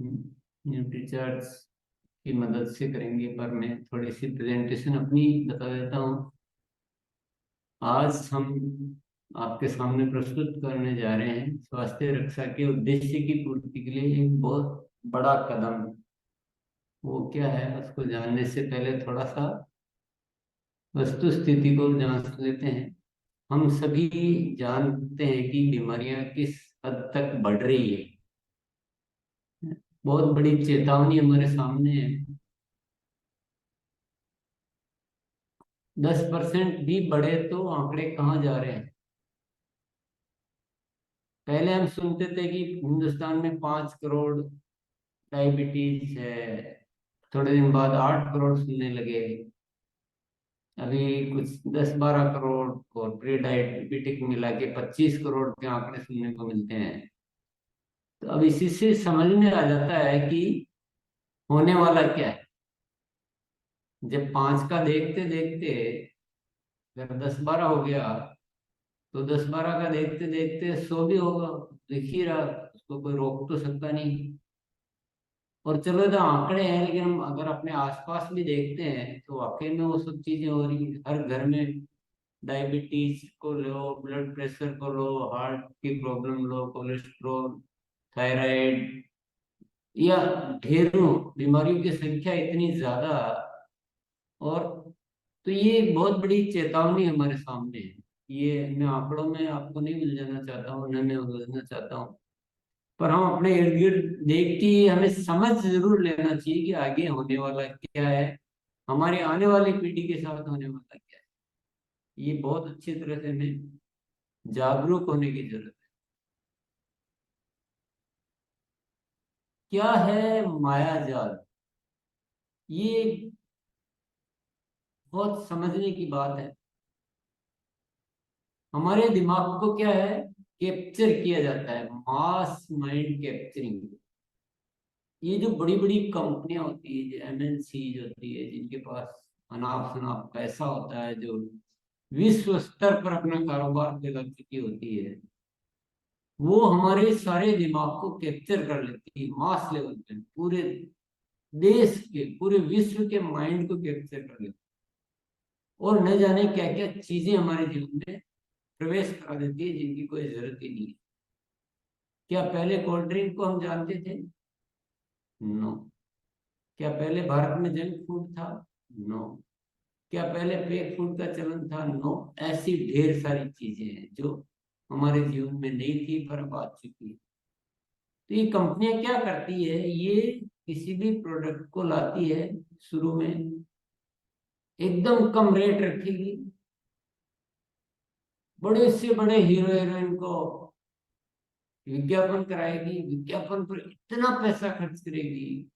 Nutricharge की मदद से करेंगे, पर मैं थोड़ी सी प्रेजेंटेशन अपनी बता देता हूँ। आज हम आपके सामने प्रस्तुत करने जा रहे हैं स्वास्थ्य रक्षा के उद्देश्य की पूर्ति के लिए एक बहुत बड़ा कदम। वो क्या है उसको जानने से पहले थोड़ा सा वस्तु स्थिति को जांच लेते हैं। हम सभी जानते हैं कि बीमारियां किस हद तक बढ़ रही है। बहुत बड़ी चेतावनी हमारे सामने है। 10% भी बढ़े तो आंकड़े कहाँ जा रहे हैं। पहले हम सुनते थे कि हिंदुस्तान में 5 करोड़ डायबिटीज है। थोड़े दिन बाद 8 करोड़ सुनने लगे। अभी कुछ 10-12 करोड़ और प्री डायबिटिक मिला के 25 करोड़ के आंकड़े सुनने को मिलते हैं। तो अब इसी से समझ में आ जाता है कि होने वाला क्या है। जब 5 का देखते देखते अगर 10-12 हो गया, तो 10-12 का देखते देखते 100 भी होगा। दिख ही रहा, उसको कोई रोक तो सकता नहीं। और चलो तो आंकड़े हैं, लेकिन हम अगर अपने आसपास भी देखते हैं तो वाकई में वो सब चीजें हो रही हैं। हर घर में डायबिटीज को लो, ब्लड प्रेशर को लो, हार्ट की प्रॉब्लम लो, कोलेस्ट्रॉल, थायराइड, या ढेरों बीमारियों की संख्या इतनी ज्यादा। और तो ये एक बहुत बड़ी चेतावनी हमारे सामने है। ये मैं आंकड़ों में आपको नहीं मिल जाना चाहता हूँ, न मैं उलझना चाहता हूँ। पर हम अपने इर्द गिर्द देखते ही हमें समझ जरूर लेना चाहिए कि आगे होने वाला क्या है, हमारे आने वाली पीढ़ी के साथ होने वाला क्या है। ये बहुत अच्छी तरह से हमें जागरूक होने की जरूरत है। क्या है माया जाल? ये बहुत समझने की बात है। हमारे दिमाग को क्या है, कैप्चर किया जाता है, मास माइंड कैप्चरिंग। ये जो बड़ी बड़ी कंपनियां होती है, जो एमएनसी होती है, जिनके पास अनाप शनाप पैसा होता है, जो विश्व स्तर पर अपना कारोबार फैला चुकी होती है, वो हमारे सारे दिमाग को कैप्चर कर लेती है मास लेवल पे। पूरे देश के, पूरे विश्व के माइंड को कैप्चर कर लेती है। और न जाने क्या क्या चीजें हमारे जीवन में प्रवेश करा देती है, जिनकी कोई जरूरत ही नहीं है। क्या पहले कोल्ड ड्रिंक को हम जानते थे? नो। क्या पहले भारत में जंक फूड था? नो। क्या पहले पेक फूड का चलन था? नो। ऐसी ढेर सारी चीजें हैं जो हमारे जीवन में नहीं थी पर अब आ चुकी है। तो ये कंपनियां क्या करती है, ये किसी भी प्रोडक्ट को लाती है, शुरू में एकदम कम रेट रखेगी, बड़े से बड़े हीरो हीरोइन को विज्ञापन कराएगी, विज्ञापन पर इतना पैसा खर्च करेगी।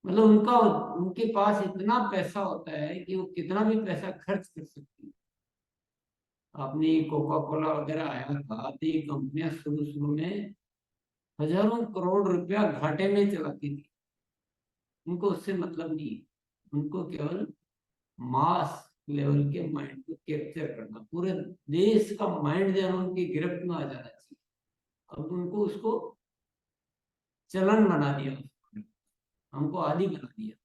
मतलब उनका, उनके पास इतना पैसा होता है कि वो कितना भी पैसा खर्च कर सकती है। आपने कोका कोला वगैरह आया था, तो ये कंपनियां शुरू शुरू में हजारों करोड़ रुपया घाटे में चलाती थी। उनको उससे मतलब नहीं है। उनको केवल मास लेवल के माइंड को कैप्चर करना, पूरे देश का माइंड जो है उनकी गिरफ्त में आ जाना चाहिए। अब उनको उसको चलन बना दिया, हमको आदी बना दिया।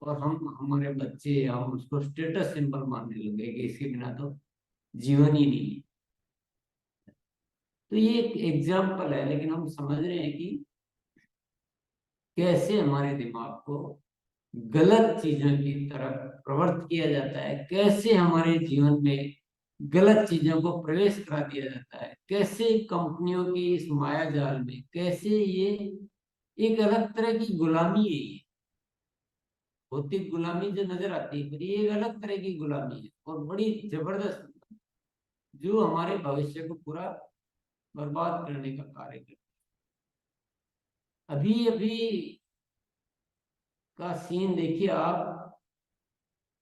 और हम, हमारे बच्चे, हम उसको स्टेटस सिंबल मानने लगे कि इसके बिना तो जीवन ही नहीं है। तो ये एक एग्जाम्पल है, लेकिन हम समझ रहे हैं कि कैसे हमारे दिमाग को गलत चीजों की तरफ प्रवृत्त किया जाता है, कैसे हमारे जीवन में गलत चीजों को प्रवेश करा दिया जाता है, कैसे कंपनियों की इस माया जाल में, कैसे ये एक अलग तरह की गुलामी है। ये भौतिक गुलामी जो नजर आती है, पर ये एक अलग तरह की गुलामी है और बड़ी जबरदस्त, जो हमारे भविष्य को पूरा बर्बाद करने का कार्य करती है। अभी अभी का सीन देखिए आप।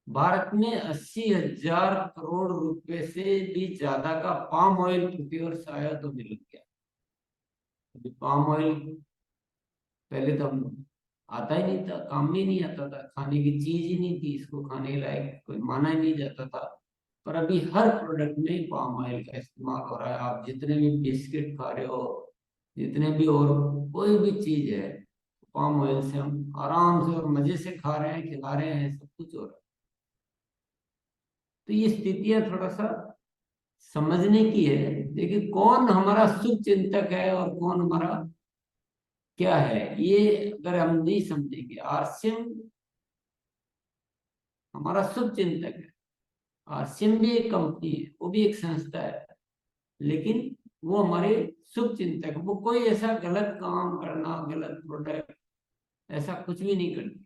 भारत में 80,000 करोड़ रुपए से भी ज्यादा का पाम ऑयल प्रति वर्ष आया तो मिल गया। अभी पाम ऑयल पहले तो हम आता ही नहीं था, काम में ही नहीं आता था, खाने की चीज ही नहीं थी, इसको खाने लायक कोई माना ही नहीं जाता था। पर अभी हर प्रोडक्ट में पाम ऑयल का इस्तेमाल हो रहा है। आप जितने भी बिस्किट खा रहे हो, जितने भी और कोई भी चीज है, पाम ऑयल से हम आराम से और मजे से खा रहे हैं, खिला रहे हैं, सब कुछ हो रहा है। तो ये स्थितियां थोड़ा सा समझने की है। देखिए कौन हमारा शुभ चिंतक है और कौन हमारा क्या है, ये अगर हम नहीं समझेंगे। आरसीएम हमारा शुभ चिंतक है। आरसीएम भी एक कंपनी है, वो भी एक संस्था है, लेकिन वो हमारे शुभ चिंतक, वो कोई ऐसा गलत काम करना, गलत प्रोडक्ट, ऐसा कुछ भी नहीं करती।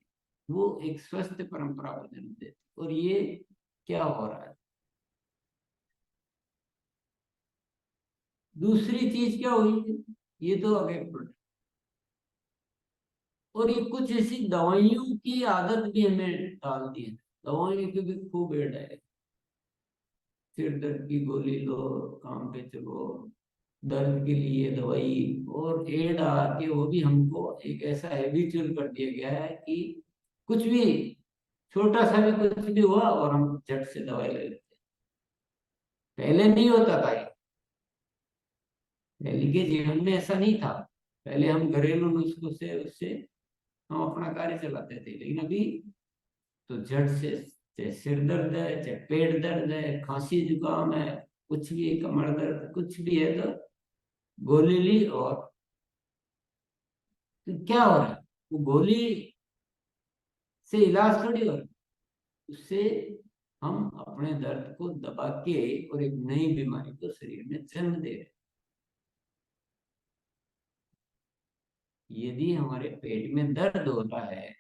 वो एक स्वस्थ परंपरा को जन्म देती। और ये क्या हो रहा है? दूसरी चीज क्या हुई है? ये तो आ गए प्रोडक्ट, और ये कुछ ऐसी दवाइयों की आदत भी हमें डाल दी है। दवाइयों की भी खूब एड है। सिर दर्द की गोली लो, काम पे चलो, दर्द के लिए दवाई, और एड आके वो भी हमको एक ऐसा हैबिचुअल कर दिया गया है कि कुछ भी, छोटा सा भी कुछ भी हुआ और हम झट से दवाई ले लेते हैं। पहले नहीं होता था ये। पहले के जीवन में ऐसा नहीं था। पहले हम घरेलू नुस्खों से उससे हम अपना कार्य चलाते थे, लेकिन अभी तो झट से, चाहे सिर दर्द है, चाहे पेट दर्द है, खांसी जुकाम है, कुछ भी है, कमर दर्द कुछ भी है, तो गोली ली और तो क्या हो रहा है? वो गोली से इलाज थोड़ी हो रहा है। उससे हम अपने दर्द को दबा के और एक नई बीमारी को शरीर में जन्म दे रहे हैं। यदि हमारे पेट में दर्द हो रहा है,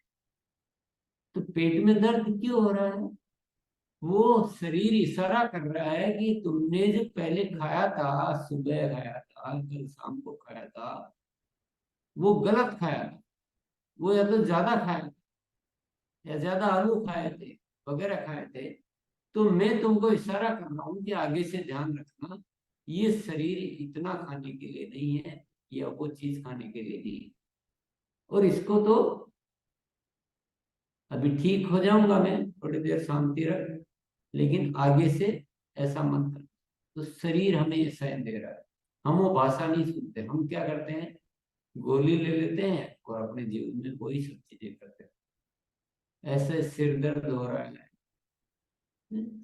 तो पेट में दर्द क्यों हो रहा है? वो शरीर इशारा कर रहा है कि तुमने जो पहले खाया था, सुबह खाया था, कल शाम को खाया था, वो गलत खाया था। वो या तो ज्यादा खाया था, या ज्यादा आलू खाए थे, वगैरह खाए थे। तो मैं तुमको इशारा कर रहा हूँ कि आगे से ध्यान रखना, ये शरीर इतना खाने के लिए नहीं है, या वो चीज खाने के लिए नहीं है। और इसको तो अभी ठीक हो जाऊंगा मैं, थोड़ी देर शांति रख, लेकिन आगे से ऐसा मत कर। तो शरीर हमें ये साइन दे रहा है। हम वो भाषा नहीं सुनते, हम क्या करते हैं, गोली ले लेते हैं और अपने जीवन में वही सब चीजें करते हैं। ऐसे सिर दर्द हो रहा है,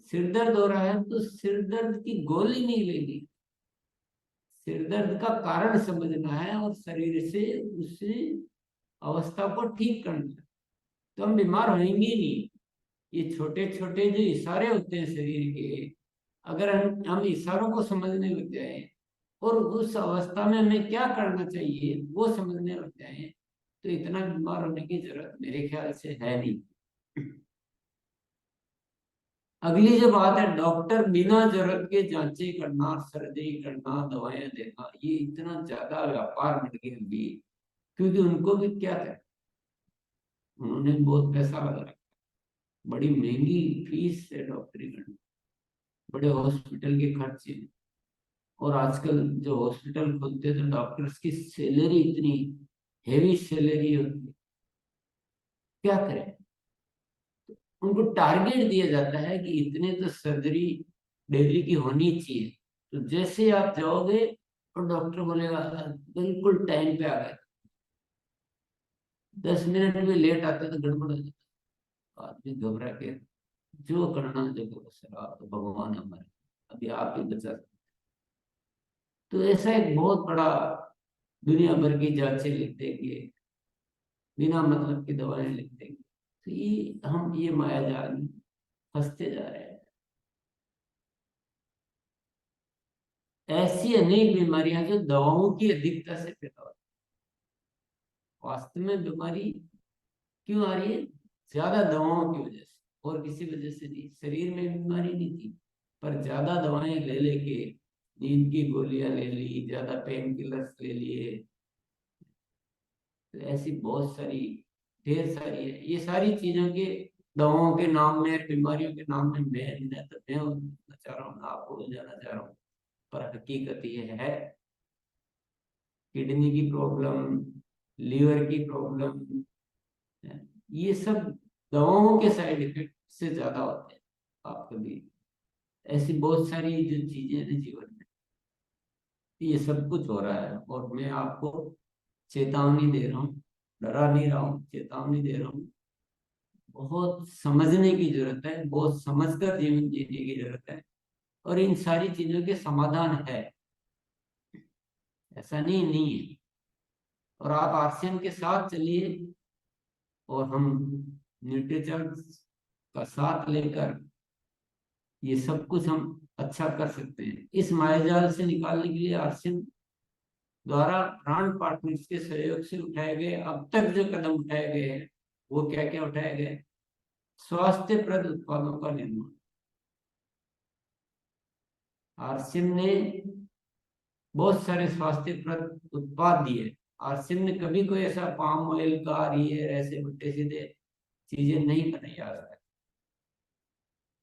सिर दर्द हो रहा है तो सिर दर्द की गोली नहीं लेनी, सिर दर्द का कारण समझना है और शरीर से उस अवस्था को ठीक करना है। तो हम बीमार होंगे ही नहीं। ये छोटे छोटे जो इशारे होते हैं शरीर के, अगर हम इशारों को समझने लग जाए और उस अवस्था में हमें क्या करना चाहिए वो समझने लग जाए, तो इतना बीमार होने की जरूरत मेरे ख्याल से है नहीं। अगली जो बात है, डॉक्टर बिना जरूरत के जांचें करना, सर्जरी करना, दवाएं देना, ये इतना ज्यादा व्यापार बढ़ गया अभी। क्योंकि उनको भी क्या है, उन्होंने बहुत पैसा लगा रखा, बड़ी महंगी फीस है डॉक्टरी करनी, बड़े हॉस्पिटल के खर्चे। और आजकल जो हॉस्पिटल खुलते हैं, तो डॉक्टर्स की सैलरी इतनी हेवी सैलरी होती है, क्या करें। उनको टारगेट दिया जाता है कि इतने तो सर्जरी डेली की होनी चाहिए। तो जैसे आप जाओगे और डॉक्टर बोलेगा बिल्कुल टाइम पे आ गए, 10 मिनट भी लेट आते तो गड़बड़ हो जाता। आदमी घबरा के जो करना, जो करो सर, आप तो भगवान है हमारे, अभी आप ही बचा सकते। तो ऐसा एक बहुत बड़ा, दुनिया भर की जांचें लिख देंगे, बिना मतलब की दवाएं लिख देंगे। तो ये हम ये माया जाल में फंसते जा रहे हैं। ऐसी अनेक बीमारियां जो दवाओं की अधिकता से पैदा होती हैं। वास्तव में बीमारी क्यों आ रही है? ज्यादा दवाओं की वजह से, और किसी वजह से नहीं। शरीर में बीमारी नहीं थी, पर ज्यादा दवाएं ले लेके, नींद की गोलियां ले ली, ज्यादा पेन किलर्स ले लिए, तो ऐसी बहुत सारी, ढेर सारी है। ये सारी चीजों के, दवाओं के नाम में, बीमारियों के नाम में मैं बोलना चाह रहा हूँ, आपको बुझाना चाह रहा हूँ, पर हकीकत ये है, किडनी की प्रॉब्लम, लीवर की प्रॉब्लम, ये सब दवाओं के साइड इफेक्ट से ज्यादा होते हैं। आप कभी, ऐसी बहुत सारी जो चीजें हैं जीवन में, ये सब कुछ हो रहा है, और मैं आपको चेतावनी दे रहा हूँ डरा नहीं रहा हूँ, चेतावनी दे रहा हूँ। बहुत समझने की जरूरत है, बहुत समझकर जीवन जीने की जरूरत है, और इन सारी चीजों के समाधान है, ऐसा नहीं है। और आप आरसीएम के साथ चलिए, और हम न्यूट्रीचर्ज का साथ लेकर ये सब कुछ हम अच्छा कर सकते हैं। इस मायाजाल से निकालने के लिए आरसीएम द्वारा ब्रांड पार्टनर्स के सहयोग से उठाए गए अब तक जो कदम उठाए गए हैं, वो क्या क्या उठाए गए? स्वास्थ्यप्रद उत्पादों का निर्माण। आरसीएम ने बहुत सारे स्वास्थ्यप्रद उत्पाद दिए। आरसीएम ने कभी कोई ऐसा पाम ऑयल का ये ऐसे उल्टे सीधे चीजें नहीं बनाई आज तक।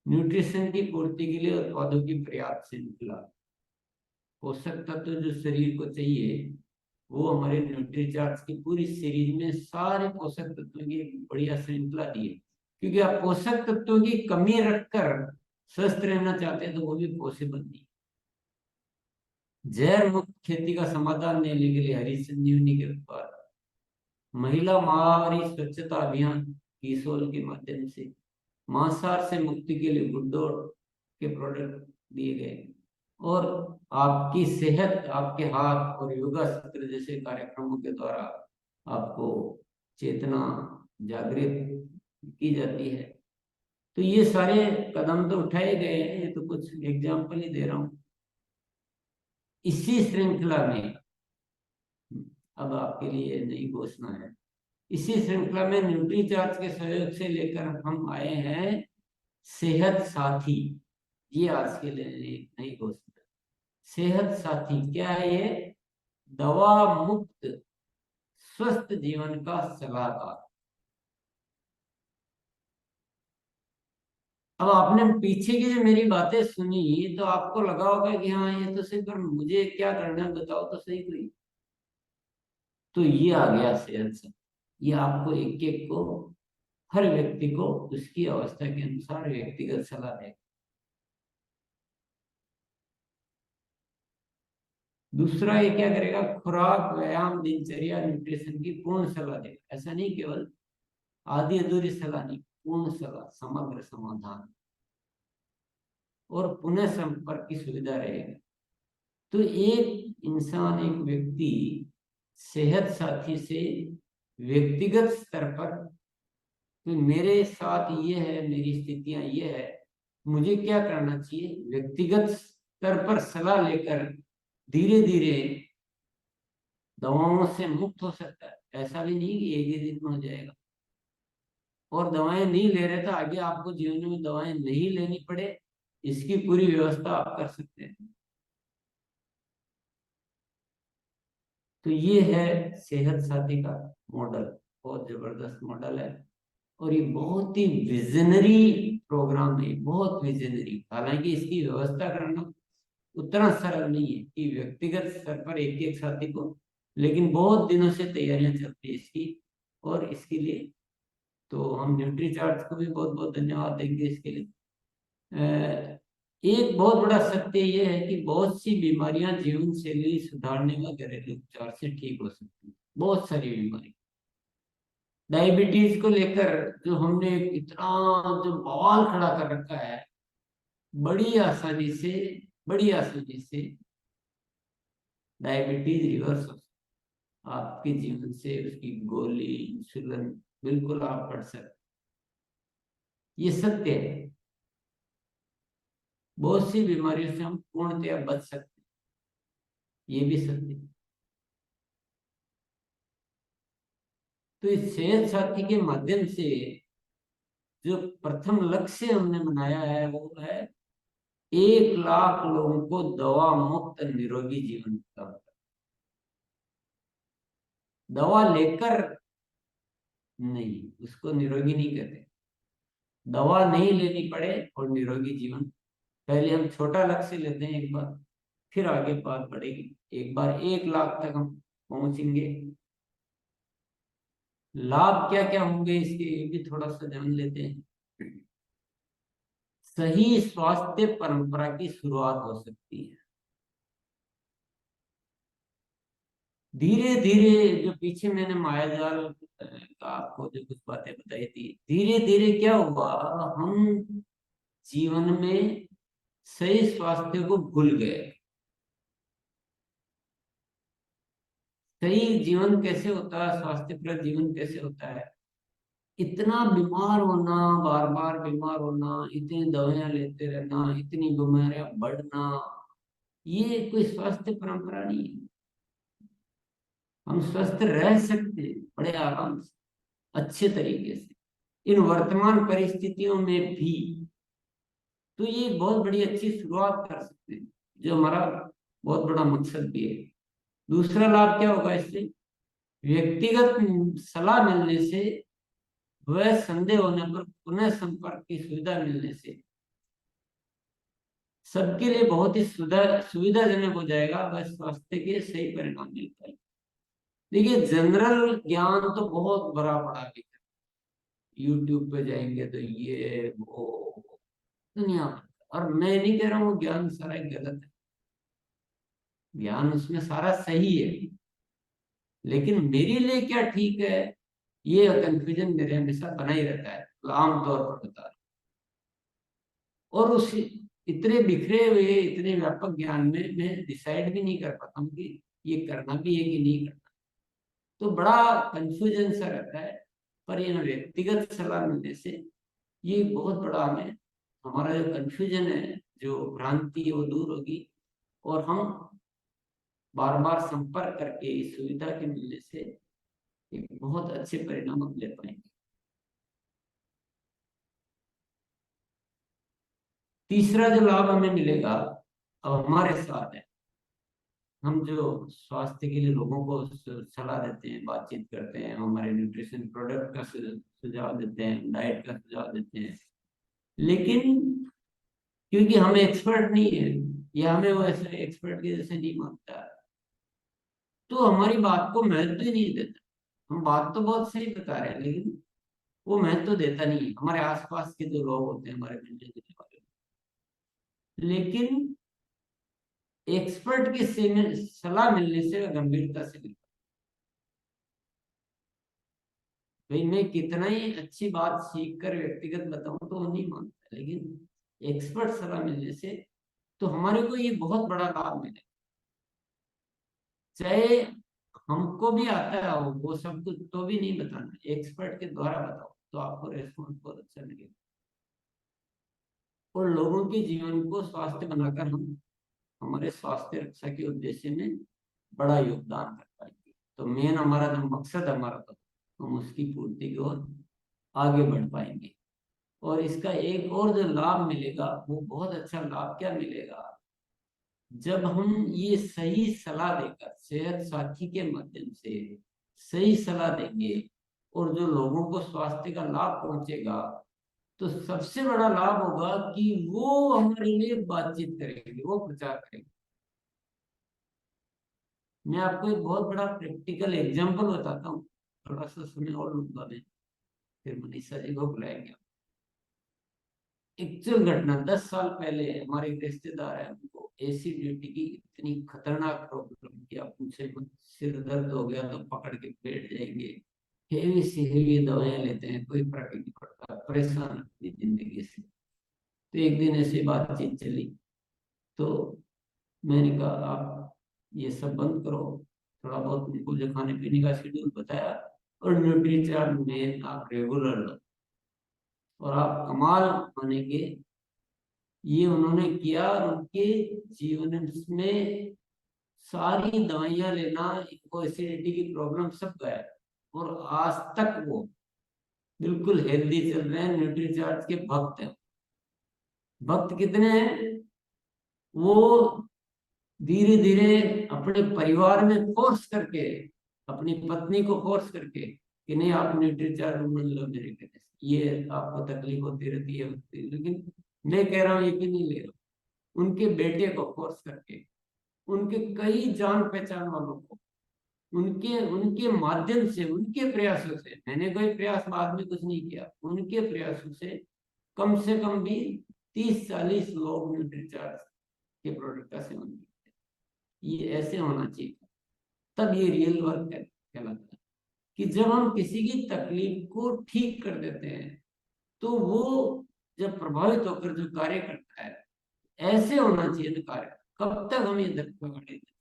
न्यूट्रिशन की पूर्ति के लिए उत्पादों की पर्याप्त श्रृंखला, पोषक तत्व जो शरीर को चाहिए वो हमारे न्यूट्रीचार्ट की पूरी सीरीज में सारे पोषक तत्वों की एक बढ़िया श्रृंखला दी है। क्योंकि आप पोषक तत्वों की कमी रखकर स्वस्थ रहना चाहते हैं तो वो भी पॉसिबल नहीं। जैव मुक्त खेती का समाधान देने के लिए हरी संजीवनी के उत्पाद, महिला माहवारी स्वच्छता अभियान किशोर के माध्यम से, मांसाहार से मुक्ति के लिए गुड्डोर के प्रोडक्ट दिए गए, और आपकी सेहत आपके हाथ और योगा सत्र जैसे कार्यक्रमों के द्वारा आपको चेतना जागृत की जाती है। तो ये सारे कदम तो उठाए गए हैं, ये तो कुछ एग्जाम्पल ही दे रहा हूँ। इसी श्रृंखला में अब आपके लिए नई घोषणा है। इसी श्रृंखला में न्यूट्रीचार्ज के सहयोग से लेकर हम आए हैं सेहत साथी। ये आज के लिए एक नई घोषणा। सेहत साथी क्या है? ये दवा मुक्त स्वस्थ जीवन का सलाहकार। अब आपने पीछे की जो मेरी बातें सुनी तो आपको लगा होगा कि हाँ ये तो सही, पर मुझे क्या करना है बताओ तो सही कोई। तो ये आ गया सेहत से। ये आपको एक एक को, हर व्यक्ति को उसकी अवस्था के अनुसार व्यक्तिगत सलाह देगा। दूसरा ये क्या करेगा? खुराक, व्यायाम, दिनचर्या, न्यूट्रिशन की पूर्ण सलाह देगा। ऐसा नहीं केवल आधी अधूरी सलाह नहीं, पूर्ण सलाह, समग्र समाधान, और पुनः संपर्क की सुविधा रहेगी। तो एक इंसान, एक व्यक्ति सेहत साथी से व्यक्तिगत स्तर पर, तो मेरे साथ ये है, मेरी स्थितियां ये है, मुझे क्या करना चाहिए, व्यक्तिगत स्तर पर सलाह लेकर धीरे धीरे दवाओं से मुक्त हो सकता है। ऐसा भी नहीं कि एक ही दिन में हो जाएगा। और दवाएं नहीं ले रहे तो आगे आपको जीवन में दवाएं नहीं लेनी पड़े, इसकी पूरी व्यवस्था आप कर सकते हैं। तो ये है सेहत साथी का मॉडल। बहुत जबरदस्त मॉडल है, और ये बहुत ही विजनरी प्रोग्राम है, बहुत विजनरी। हालांकि इसकी व्यवस्था करना उतना सरल नहीं है कि व्यक्तिगत स्तर पर एक एक साथी को, लेकिन बहुत दिनों से तैयारियां चलती है इसकी। और इसके लिए तो हम न्यूट्री चार्ट को भी बहुत बहुत धन्यवाद देंगे इसके लिए। एक बहुत बड़ा सत्य यह है कि बहुत सी बीमारियां जीवन शैली सुधारने व घरेलू उपचार से ठीक हो सकती हैं। बहुत सारी बीमारी, डायबिटीज को लेकर जो हमने इतना जो बवाल खड़ा कर रखा है, बड़ी आसानी से, बड़ी आसानी से डायबिटीज रिवर्स हो सकती है। आपके जीवन से उसकी गोली, इंसुलिन बिल्कुल आप पढ़ सकते। ये सत्य है। बहुत सी बीमारियों से हम पूर्णतया बच सकते हैं, ये भी सत्य है। तो इस सेहत साथी के माध्यम से जो प्रथम लक्ष्य हमने बनाया है वो है 1 लाख लोगों को दवा मुक्त निरोगी जीवन का। दवा लेकर नहीं, उसको निरोगी नहीं कहते। दवा नहीं लेनी पड़े और निरोगी जीवन। पहले हम छोटा लक्ष्य लेते हैं एक बार, फिर आगे बात बढ़ेगी। एक बार 1 लाख तक हम पहुंचेंगे। लाभ क्या क्या होंगे इसके, ये भी थोड़ा सा जान लेते हैं। सही स्वास्थ्य परंपरा की शुरुआत हो सकती है। धीरे धीरे जो पीछे मैंने मायाजाल आपको जो कुछ बातें बताई थी, धीरे धीरे क्या हुआ, हम जीवन में सही स्वास्थ्य को भूल गए। सही जीवन कैसे होता है, स्वास्थ्यप्रद जीवन कैसे होता है? इतना बीमार होना, बार बार बीमार होना, इतनी दवाइयां लेते रहना, इतनी बीमारियां बढ़ना, ये कोई स्वास्थ्य परंपरा नहीं है। हम स्वस्थ रह सकते हैं बड़े आराम से, अच्छे तरीके से, इन वर्तमान परिस्थितियों में भी। तो ये बहुत बड़ी अच्छी शुरुआत कर सकते हैं, जो हमारा बहुत बड़ा मकसद भी है। दूसरा लाभ क्या होगा इससे? व्यक्तिगत सलाह मिलने से, वह संदेह होने पर पुनः संपर्क की सुविधा मिलने से सबके लिए बहुत ही सुविधाजनक हो जाएगा। वह स्वास्थ्य के सही परिणाम मिल पाएंगे। देखिए, जनरल ज्ञान तो बहुत बड़ा पड़ा है। यूट्यूब पे जाएंगे तो ये वो दुनिया भर का। और मैं नहीं कह रहा हूँ ज्ञान सारा गलत है, ज्ञान उसमें सारा सही है, लेकिन मेरे लिए क्या ठीक है, ये कंफ्यूजन मेरे हमेशा बना ही रहता है, आमतौर पर बता रहा हूं। और उस इतने बिखरे हुए, इतने व्यापक ज्ञान में मैं डिसाइड भी नहीं कर पाता हूँ कि ये करना भी है कि नहीं करना। तो बड़ा कंफ्यूजन सा रहता है। पर ये व्यक्तिगत सलाह मिलने से ये बहुत बड़ा हमें, हमारा जो कंफ्यूजन है, जो भ्रांति है, वो दूर होगी। और हम बार बार संपर्क करके इस सुविधा के मिलने से एक बहुत अच्छे परिणाम हम ले पाएंगे। तीसरा जो लाभ हमें मिलेगा, अब हमारे साथ है, हम जो स्वास्थ्य के लिए लोगों को सलाह देते हैं, बातचीत करते हैं, हमारे न्यूट्रिशन प्रोडक्ट का सुझाव देते हैं, डाइट का सुझाव देते हैं, लेकिन क्योंकि हम एक्सपर्ट नहीं है, या हमें वो ऐसे एक्सपर्ट के जैसे नहीं मानता, तो हमारी बात को महत्व ही नहीं देता। हम बात तो बहुत सही बता रहे हैं, लेकिन वो महत्व देता नहीं है, हमारे आसपास के जो लोग होते हैं, हमारे मिलने जुलने वाले। लेकिन एक्सपर्ट की सलाह मिलने से वह गंभीरता से मिलता है। भाई, मैं कितना ही अच्छी बात सीख कर व्यक्तिगत बताऊं तो वो नहीं मानता, लेकिन एक्सपर्ट सलाह मिलने से तो हमारे को ये बहुत बड़ा लाभ मिले। चाहे हमको भी आता है वो सब कुछ, तो भी नहीं बताना, एक्सपर्ट के द्वारा बताओ तो आपको रेस्पॉन्स बहुत अच्छा मिलेगा। और लोगों के जीवन को स्वास्थ्य बनाकर हम हमारे स्वास्थ्य रक्षा के उद्देश्य में बड़ा योगदान कर पाएंगे। तो मेन हमारा जो मकसद हमारा था, हम उसकी पूर्ति की ओर आगे बढ़ पाएंगे। और इसका एक और जो लाभ मिलेगा, वो बहुत अच्छा लाभ क्या मिलेगा, जब हम ये सही सलाह देकर सेहत साथी के माध्यम से सही सलाह देंगे और जो लोगों को स्वास्थ्य का लाभ पहुंचेगा, तो सबसे बड़ा लाभ होगा कि वो हमारे लिए बातचीत करेंगे, वो प्रचार करेंगे। मैं आपको एक बहुत बड़ा प्रैक्टिकल एग्जांपल बताता हूँ, थोड़ा सा समय और लूंगा मैं, फिर मनीषा जी को बुलाएंगे। एक्चुअल घटना, 10 साल पहले हमारे एक रिश्तेदार है, उनको एसिडिटी की इतनी खतरनाक प्रॉब्लम की आप पूछे मत। सिर दर्द हो गया तो पकड़ के बैठ जाएंगे, हेवी से हेवी दवाएं लेते हैं, कोई फर्क नहीं पड़ता, परेशान अपनी जिंदगी से। तो एक दिन ऐसी बातचीत चली, तो मैंने कहा आप ये सब बंद करो, थोड़ा बहुत उनको जो खाने पीने का शेड्यूल बताया, और न्यूट्रीचार्ट में आप रेगुलर लो और आप कमाल मानेंगे। ये उन्होंने किया और उनके जीवन में सारी दवाइयां लेना, इनको एसिडिटी की प्रॉब्लम सब गया, और आज तक वो बिल्कुल हेल्दी चल रहे हैं, न्यूट्रीचार्ट के भक्त हैं। भक्त कितने हैं? वो धीरे धीरे अपने परिवार में फोर्स करके, अपनी पत्नी को फोर्स करके कि नहीं आप न्यूट्रीचार्ट मान लो मेरे कहने से, ये आपको तकलीफ होती रहती है, लेकिन मैं कह रहा हूँ ये कि नहीं ले रहा। उनके बेटे को फोर्स करके, उनके कई जान पहचान वालों को, उनके उनके माध्यम से, उनके प्रयासों से, मैंने कोई प्रयास बाद में कुछ नहीं किया, उनके प्रयासों से कम भी 30-40 लोग न्यूट्रीचार्ज के प्रोडक्ट का सेवन करते हैं। ये ऐसे होना चाहिए, तब ये रियल वर्क कहलाता है। कि जब हम किसी की तकलीफ को ठीक कर देते हैं तो वो जब प्रभावित होकर जो कार्य करता है, ऐसे होना चाहिए ना कार्य। कब तक हम ये धक्का गाड़ेंगे?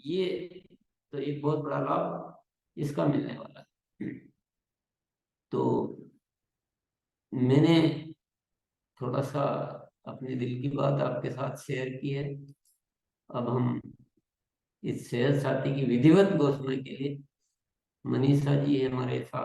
ये तो एक बहुत बड़ा लाभ इसका मिलने वाला है। तो मैंने थोड़ा सा अपने दिल की बात आपके साथ शेयर की है। अब हम इस सेहत साथी की विधिवत घोषणा के लिए, मनीषा जी हमारे साथ